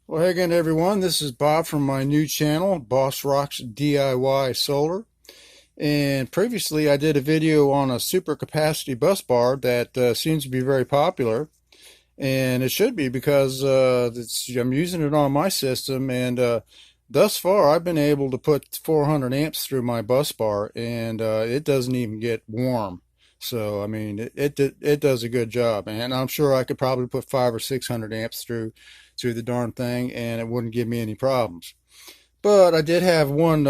Well, hey again, everyone. This is Bob from my new channel, Bossrox DIY Solar. And previously, I did a video on a super capacity bus bar that seems to be very popular, and it should be because I'm using it on my system, and thus far, I've been able to put 400 amps through my bus bar, and it doesn't even get warm. So, I mean, it does a good job, and I'm sure I could probably put 500 or 600 amps through the darn thing, and it wouldn't give me any problems. But I did have one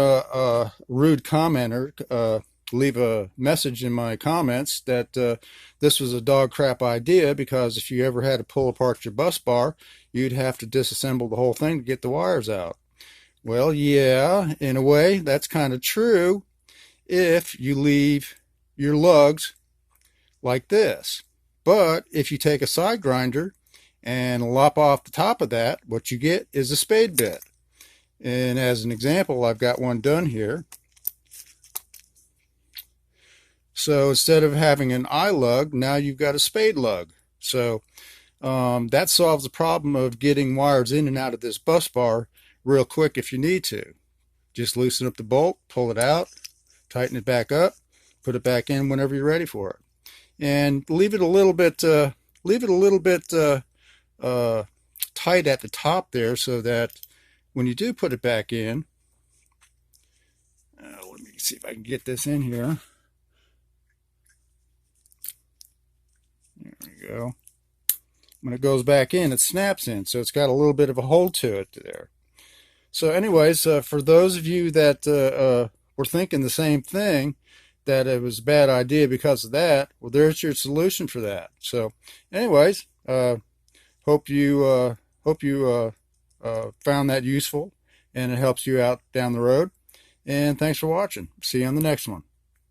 rude commenter leave a message in my comments that this was a dog crap idea because if you ever had to pull apart your bus bar, you'd have to disassemble the whole thing to get the wires out. Well, yeah, in a way, that's kind of true if you leave your lugs like this. But if you take a side grinder and lop off the top of that, what you get is a spade bit. And as an example, I've got one done here. So instead of having an eye lug, now you've got a spade lug. So that solves the problem of getting wires in and out of this bus bar real quick if you need to. Just loosen up the bolt, pull it out, tighten it back up, put it back in whenever you're ready for it. And leave it a little bit tight at the top there so that when you do put it back in, let me see if I can get this in here. There we go. When it goes back in, it snaps in, so it's got a little bit of a hold to it there. So anyways, for those of you that were thinking the same thing, that it was a bad idea because of that, well, there's your solution for that. So anyways, hope you found that useful and it helps you out down the road. And thanks for watching. See you on the next one.